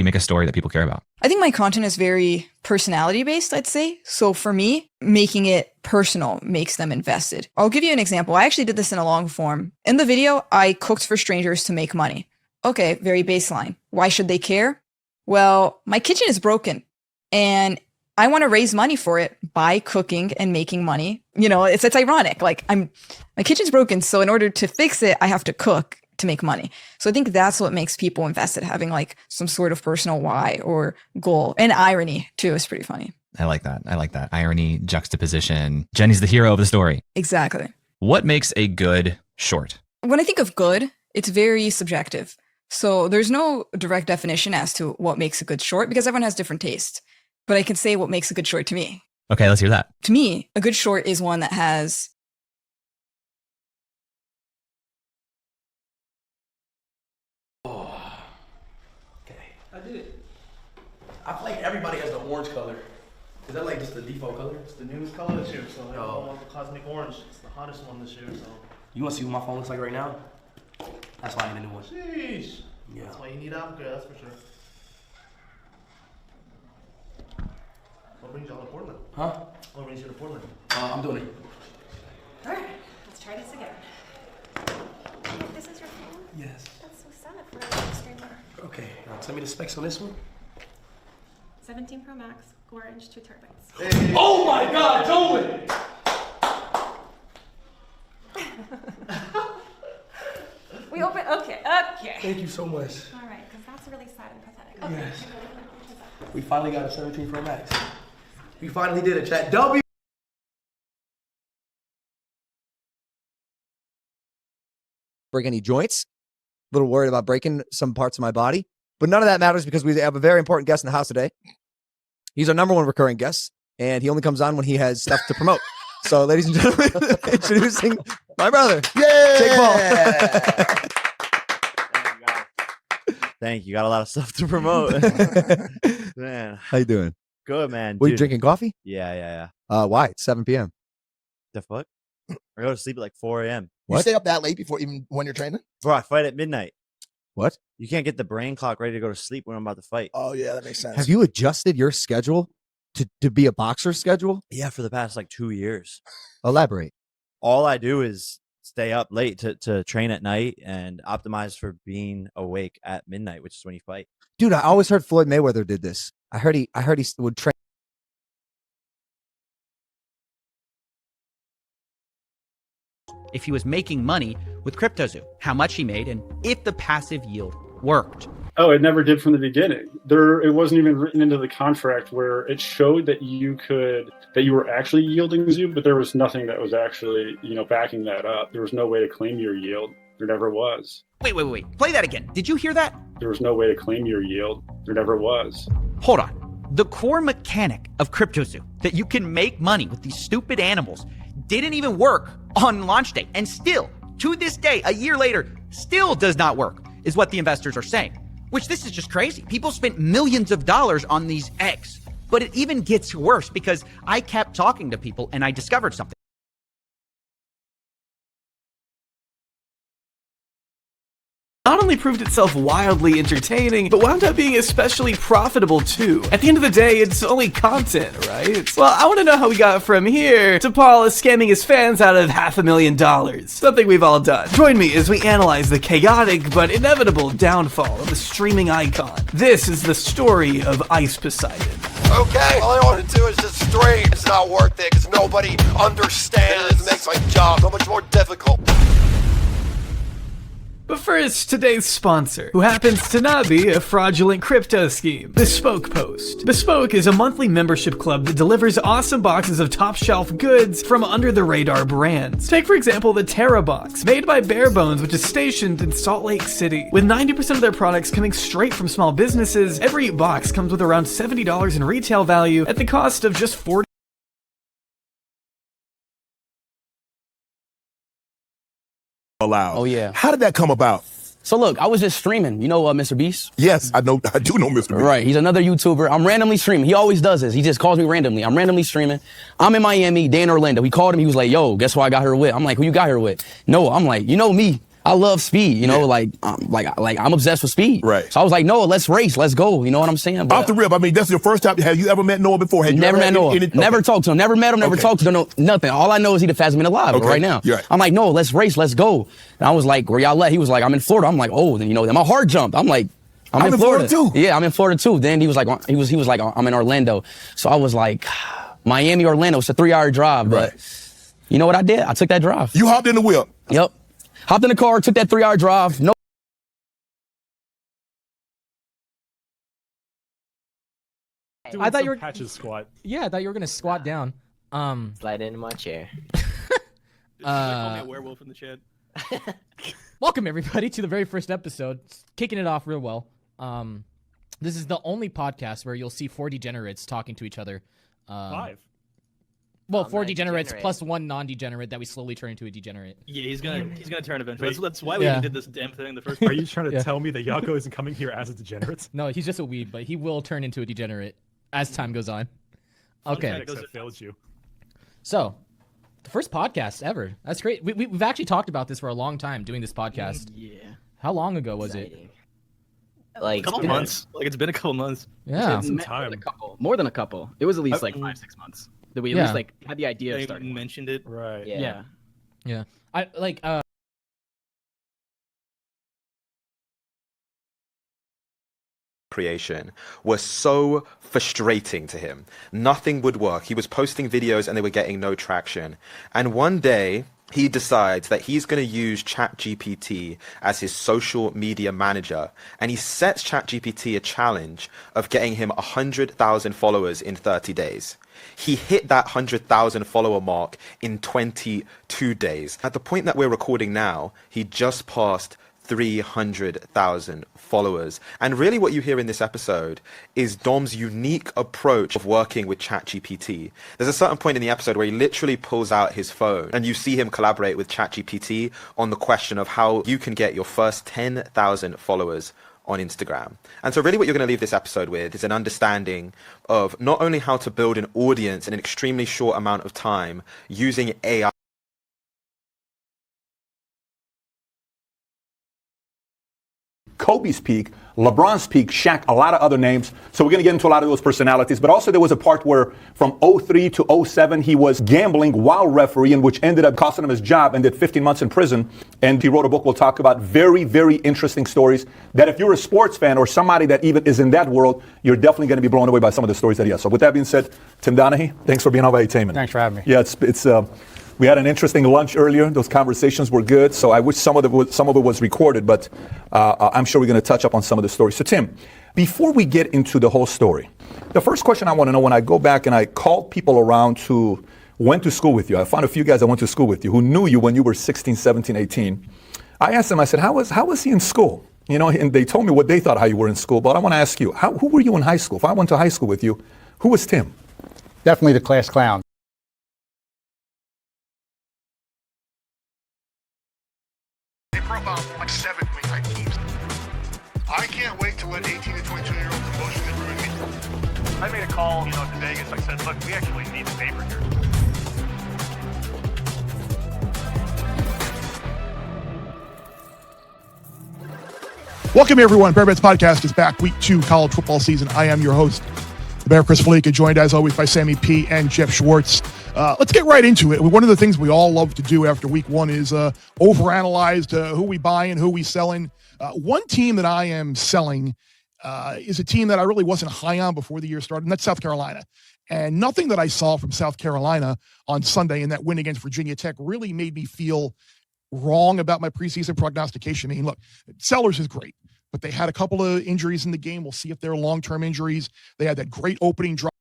you make a story that people care about? I think my content is very personality based, I'd say. So for me, making it personal makes them invested. I'll give you an example. I actually did this in a long form. In the video, I cooked for strangers to make money. Okay, very baseline. Why should they care? Well, my kitchen is broken and I want to raise money for it by cooking and making money. You know, it's ironic. Like my kitchen's broken. So in order to fix it, I have to cook to make money. So I think that's what makes people invested, having like some sort of personal why or goal. And irony too is pretty funny. I like that. I like that. Irony, juxtaposition. Jenny's the hero of the story. Exactly. What makes a good short? When I think of good, it's very subjective. So there's no direct definition as to what makes a good short because everyone has different tastes. But I can say what makes a good short to me. Okay, let's hear that. To me, a good short is one that has I did it. I feel like everybody has the orange color. Is that like just the default color? It's the newest color this year, so everyone wants the cosmic orange. It's the hottest one this year, so. You want to see what my phone looks like right now? That's why I need a new one. Sheesh. Yeah. That's why you need Africa, that's for sure. What brings you all to Portland? Huh? What brings you to Portland? I'm doing it. Alright, let's try this again. This is your phone? Yes. That's so sad for a live streamer. Okay, now tell me the specs on this one. 17 Pro Max, orange, 2 terabytes. Hey. Oh my God, Joey! We open, okay. Thank you so much. Alright, because that's really sad and pathetic. Okay. Yes. We finally got a 17 Pro Max. We finally did it, chat. W. Break any joints. A little worried about breaking some parts of my body. But none of that matters because we have a very important guest in the house today. He's our number one recurring guest, and he only comes on when he has stuff to promote. So, ladies and gentlemen, introducing my brother, Jake Paul. Thank you. Got a lot of stuff to promote. Man. How you doing? Good, man. Were you Dude. drinking coffee? Yeah. Why? It's 7 p.m. The fuck? I go to sleep at like 4 a.m. What? You stay up that late before even when you're training? Bro, I fight at midnight. What? You can't get the brain clock ready to go to sleep when I'm about to fight. Oh, yeah, that makes sense. Have you adjusted your schedule to be a boxer's schedule? Yeah, for the past like 2 years. Elaborate. All I do is stay up late to train at night and optimize for being awake at midnight, which is when you fight. Dude, I always heard Floyd Mayweather did this. I heard he would train. If he was making money with CryptoZoo, how much he made, and if the passive yield worked. Oh, it never did from the beginning. It wasn't even written into the contract where it showed that you were actually yielding Zoo, but there was nothing that was actually, backing that up. There was no way to claim your yield. There never was. Wait. Play that again. Did you hear that? There was no way to claim your yield. There never was. Hold on. The core mechanic of CryptoZoo, that you can make money with these stupid animals, didn't even work on launch day. And still, to this day, a year later, still does not work, is what the investors are saying. Which, this is just crazy. People spent millions of dollars on these eggs. But it even gets worse because I kept talking to people and I discovered something. Not only proved itself wildly entertaining, but wound up being especially profitable too. At the end of the day, it's only content, right? Well, I want to know how we got from here to Paul scamming his fans out of $500,000. Something we've all done. Join me as we analyze the chaotic but inevitable downfall of the streaming icon. This is the story of Ice Poseidon. Okay, all I want to do is just stream. It's not worth it because nobody understands. It makes my job so much more difficult. But first, today's sponsor, who happens to not be a fraudulent crypto scheme, Bespoke Post. Bespoke is a monthly membership club that delivers awesome boxes of top-shelf goods from under-the-radar brands. Take, for example, the Terra Box, made by Barebones, which is stationed in Salt Lake City. With 90% of their products coming straight from small businesses, every box comes with around $70 in retail value at the cost of just $40. Allowed. Oh yeah. How did that come about? So look, I was just streaming. You know Mr. Beast? Yes, I do know Mr. Beast. Right, he's another YouTuber. I'm randomly streaming. He always does this. He just calls me randomly. I'm randomly streaming. I'm in Miami, Dan Orlando. He called him. He was like, yo, guess who I got her with? I'm like, who you got her with? Noah. I'm like, you know me. I love speed, you know, like I'm obsessed with speed. Right. So I was like, Noah, let's race, let's go. You know what I'm saying? But Off the rip, I mean, that's your first time. Have you ever met Noah before? Had you never ever met had Noah. Never talked to him. Never met him. Never talked to him. No, nothing. All I know is he the fastest man alive right now. Right. I'm like, no, let's race. Let's go. And I was like, where y'all at? He was like, I'm in Florida. I'm like, oh, then you know, then my heart jumped. I'm like, I'm in Florida too. Yeah, I'm in Florida too. Then he was like, I'm in Orlando. So I was like, Miami, Orlando. It's a 3-hour drive, but you know what I did? I took that drive. You hopped in the whip. Yep. Hopped in the car, took that 3-hour drive. No. I thought you were patches squat. Yeah, I thought you were gonna squat down. Slide into my chair. Call me a werewolf in the chat. Welcome everybody to the very first episode. Kicking it off real well. This is the only podcast where you'll see 4 degenerates talking to each other. 5. Well, I'm 4 not degenerates degenerate. plus 1 non-degenerate that we slowly turn into a degenerate. Yeah, he's gonna turn eventually. Wait. That's why we even did this damn thing in the first place. Are you trying to tell me that Yako isn't coming here as a degenerate? No, he's just a weeb, but he will turn into a degenerate as time goes on. Okay. I failed you. So, the first podcast ever. That's great. We've actually talked about this for a long time, doing this podcast. Yeah. How long ago was it? Like A couple months. Like it's been a couple months. Yeah. Some time. More than a couple. It was at least like 5-6 months that we at least like had the idea of They starting. mentioned it. Right. Yeah. Yeah. I like creation were so frustrating to him. Nothing would work. He was posting videos and they were getting no traction. And one day he decides that he's going to use ChatGPT as his social media manager. And he sets ChatGPT a challenge of getting him 100,000 followers in 30 days. He hit that 100,000 follower mark in 22 days. At the point that we're recording now, he just passed 300,000 followers. And really what you hear in this episode is Dom's unique approach of working with ChatGPT. There's a certain point in the episode where he literally pulls out his phone and you see him collaborate with ChatGPT on the question of how you can get your first 10,000 followers on Instagram. And so really what you're going to leave this episode with is an understanding of not only how to build an audience in an extremely short amount of time using AI. Kobe's peak, LeBron's peak, Shaq, a lot of other names. So we're going to get into a lot of those personalities. But also there was a part where from 03 to 07, he was gambling while refereeing, which ended up costing him his job and did 15 months in prison. And he wrote a book we'll talk about. Very, very interesting stories that if you're a sports fan or somebody that even is in that world, you're definitely going to be blown away by some of the stories that he has. So with that being said, Tim Donaghy, thanks for being on Valuetainment. Thanks for having me. Yeah, we had an interesting lunch earlier. Those conversations were good. So I wish some of it was recorded, but I'm sure we're going to touch up on some of the stories. So Tim, before we get into the whole story, the first question I want to know, when I go back and I called people around who went to school with you, I found a few guys that went to school with you who knew you when you were 16, 17, 18. I asked them, I said, how was he in school? You know, and they told me what they thought how you were in school. But I want to ask you, who were you in high school? If I went to high school with you, who was Tim? Definitely the class clown. Like 7 type teams. I can't wait to let 18 to 22-year-olds emotionally ruin me. I made a call, to Vegas. I said, look, we actually need a neighbor here. Welcome, everyone. Bear Bets Podcast is back. Week 2 college football season. I am your host, the Bear Chris Felica, joined as always by Sammy P and Jeff Schwartz. Let's get right into it. One of the things we all love to do after week 1 is overanalyze who we buying, who we selling. One team that I am selling is a team that I really wasn't high on before the year started, and that's South Carolina. And nothing that I saw from South Carolina on Sunday in that win against Virginia Tech really made me feel wrong about my preseason prognostication. I mean, look, Sellers is great, but they had a couple of injuries in the game. We'll see if they're long-term injuries. They had that great opening drive.